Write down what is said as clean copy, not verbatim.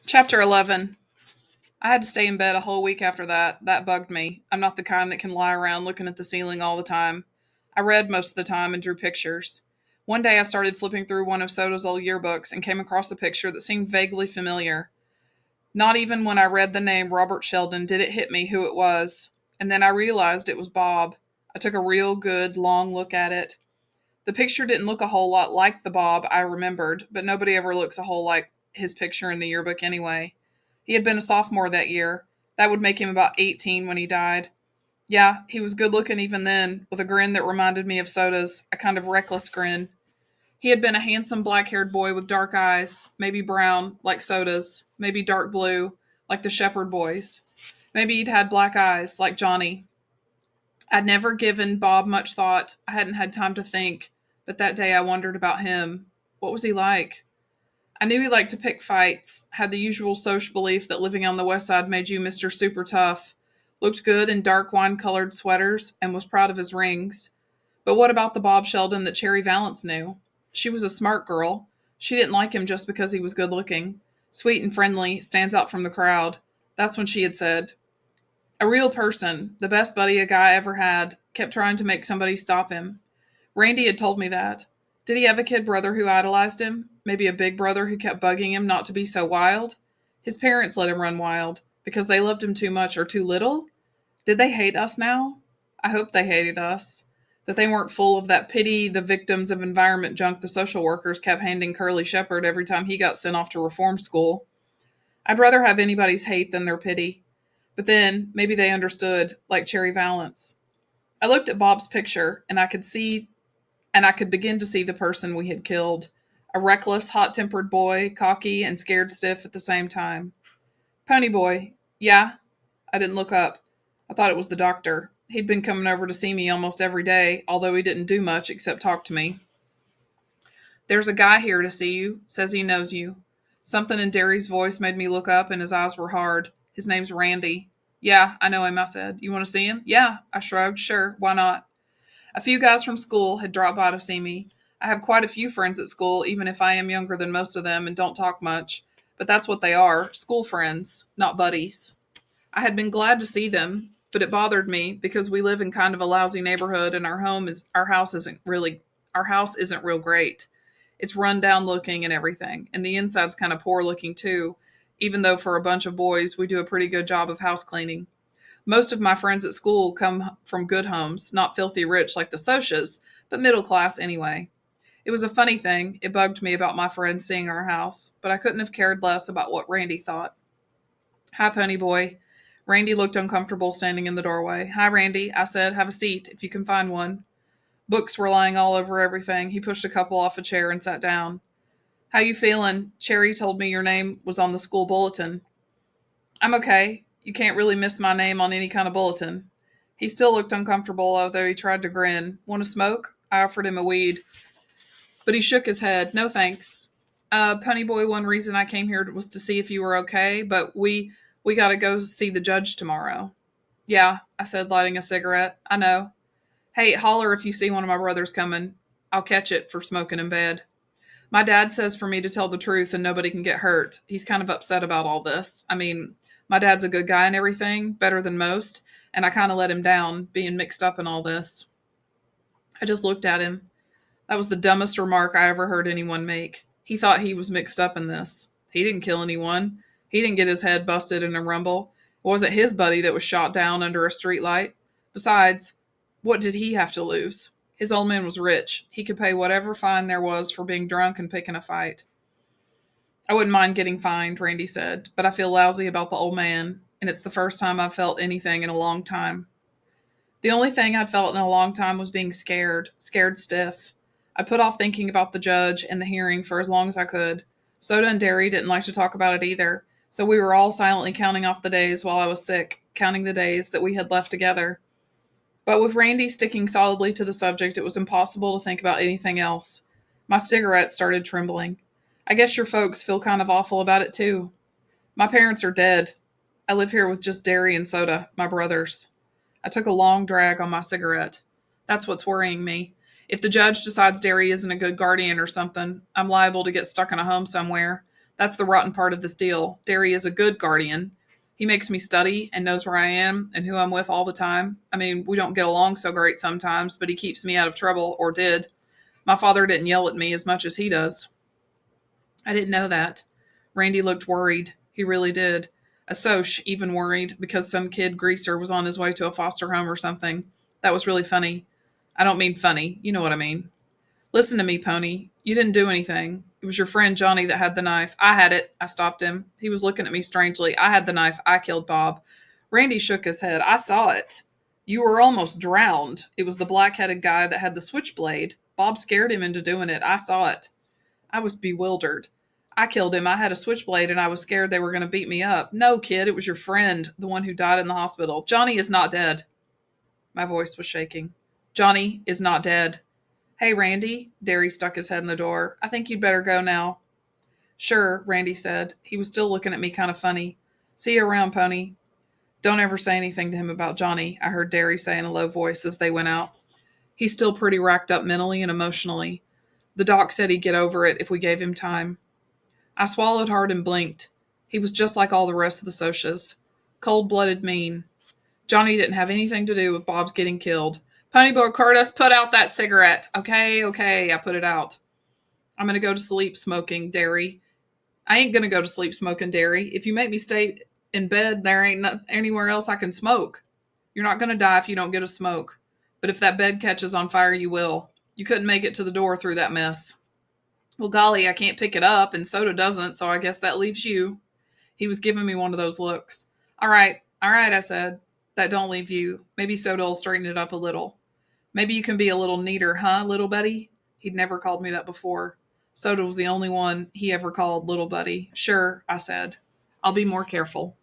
Chapter 11. I had to stay in bed a whole week after that. That bugged me. I'm not the kind that can lie around looking at the ceiling all the time. I read most of the time and drew pictures. One day I started flipping through one of Soda's old yearbooks and came across a picture that seemed vaguely familiar. Not even when I read the name Robert Sheldon did it hit me who it was. And then I realized it was Bob. I took a real good, long look at it. The picture didn't look a whole lot like the Bob I remembered, but nobody ever looks a whole like his picture in the yearbook anyway. He had been a sophomore that year. That would make him about 18 when he died. Yeah, he was good looking even then, with a grin that reminded me of Soda's, a kind of reckless grin. He had been a handsome black haired boy with dark eyes, maybe brown, like Soda's, maybe dark blue, like the Shepherd boys. Maybe he'd had black eyes, like Johnny. I'd never given Bob much thought. I hadn't had time to think, but that day I wondered about him. What was he like? I knew he liked to pick fights, had the usual social belief that living on the West Side made you Mr. Super Tough, looked good in dark wine colored sweaters, and was proud of his rings. But what about the Bob Sheldon that Cherry Valance knew? She was a smart girl. She didn't like him just because he was good looking. Sweet and friendly, stands out from the crowd. That's when she had said, a real person, the best buddy a guy ever had, kept trying to make somebody stop him. Randy had told me that. Did he have a kid brother who idolized him? Maybe a big brother who kept bugging him not to be so wild? His parents let him run wild because they loved him too much or too little? Did they hate us now? I hope they hated us. That they weren't full of that pity the victims of environment junk the social workers kept handing Curly Shepherd every time he got sent off to reform school. I'd rather have anybody's hate than their pity. But then, maybe they understood, like Cherry Valance. I looked at Bob's picture, and I could begin to see the person we had killed. A reckless, hot tempered boy, cocky and scared stiff at the same time. Pony boy. Yeah? I didn't look up. I thought it was the doctor. He'd been coming over to see me almost every day, although he didn't do much except talk to me. There's a guy here to see you. Says he knows you. Something in Darry's voice made me look up, and his eyes were hard. His name's Randy. Yeah, I know him, I said. You want to see him? Yeah, I shrugged. Sure, why not? A few guys from school had dropped by to see me. I have quite a few friends at school, even if I am younger than most of them and don't talk much. But that's what they are, school friends, not buddies. I had been glad to see them, but it bothered me because we live in kind of a lousy neighborhood and our house isn't real great. It's run down looking and everything, and the inside's kind of poor looking too, even though for a bunch of boys we do a pretty good job of house cleaning. Most of my friends at school come from good homes, not filthy rich like the Socias, but middle class anyway. It was a funny thing. It bugged me about my friends seeing our house, but I couldn't have cared less about what Randy thought. Hi, Pony Boy. Randy looked uncomfortable standing in the doorway. Hi, Randy, I said. Have a seat, if you can find one. Books were lying all over everything. He pushed a couple off a chair and sat down. How you feeling? Cherry told me your name was on the school bulletin. I'm okay. You can't really miss my name on any kind of bulletin. He still looked uncomfortable, although he tried to grin. Want to smoke? I offered him a weed, but he shook his head. No thanks. Pony Boy, one reason I came here was to see if you were okay, but we got to go see the judge tomorrow. Yeah, I said, lighting a cigarette. I know. Hey, holler if you see one of my brothers coming. I'll catch it for smoking in bed. My dad says for me to tell the truth and nobody can get hurt. He's kind of upset about all this. I mean, my dad's a good guy and everything, better than most, and I kind of let him down, being mixed up in all this. I just looked at him. That was the dumbest remark I ever heard anyone make. He thought he was mixed up in this. He didn't kill anyone. He didn't get his head busted in a rumble. It wasn't his buddy that was shot down under a streetlight. Besides, what did he have to lose? His old man was rich. He could pay whatever fine there was for being drunk and picking a fight. I wouldn't mind getting fined, Randy said, but I feel lousy about the old man, and it's the first time I've felt anything in a long time. The only thing I'd felt in a long time was being scared, scared stiff. I put off thinking about the judge and the hearing for as long as I could. Soda and Darry didn't like to talk about it either, so we were all silently counting off the days while I was sick, counting the days that we had left together. But with Randy sticking solidly to the subject, it was impossible to think about anything else. My cigarette started trembling. I guess your folks feel kind of awful about it too. My parents are dead. I live here with just Darry and Soda, my brothers. I took a long drag on my cigarette. That's what's worrying me. If the judge decides Darry isn't a good guardian or something, I'm liable to get stuck in a home somewhere. That's the rotten part of this deal. Darry is a good guardian. He makes me study and knows where I am and who I'm with all the time. I mean, we don't get along so great sometimes, but he keeps me out of trouble, or did. My father didn't yell at me as much as he does. I didn't know that. Randy looked worried. He really did. A Soch even worried because some kid greaser was on his way to a foster home or something. That was really funny. I don't mean funny. You know what I mean. Listen to me, Pony. You didn't do anything. It was your friend Johnny that had the knife. I had it. I stopped him. He was looking at me strangely. I had the knife. I killed Bob. Randy shook his head. I saw it. You were almost drowned. It was the black headed guy that had the switchblade. Bob scared him into doing it. I saw it. I was bewildered. I killed him. I had a switchblade and I was scared they were going to beat me up. No, kid, it was your friend, the one who died in the hospital. Johnny is not dead. My voice was shaking. Johnny is not dead. Hey, Randy. Darry stuck his head in the door. I think you'd better go now. Sure, Randy said. He was still looking at me kind of funny. See you around, Pony. Don't ever say anything to him about Johnny, I heard Darry say in a low voice as they went out. He's still pretty racked up mentally and emotionally. The doc said he'd get over it if we gave him time. I swallowed hard and blinked. He was just like all the rest of the Socs. Cold-blooded mean. Johnny didn't have anything to do with Bob's getting killed. Ponyboy Curtis, put out that cigarette. Okay, I put it out. I'm going to go to sleep smoking, Darry. I ain't going to go to sleep smoking, Darry. If you make me stay in bed, there ain't anywhere else I can smoke. You're not going to die if you don't get a smoke. But if that bed catches on fire, you will. You couldn't make it to the door through that mess. Well, golly, I can't pick it up, and Soda doesn't, so I guess that leaves you. He was giving me one of those looks. All right, I said. That don't leave you. Maybe Soda will straighten it up a little. Maybe you can be a little neater, huh, little buddy? He'd never called me that before. Soda was the only one he ever called little buddy. Sure, I said. I'll be more careful.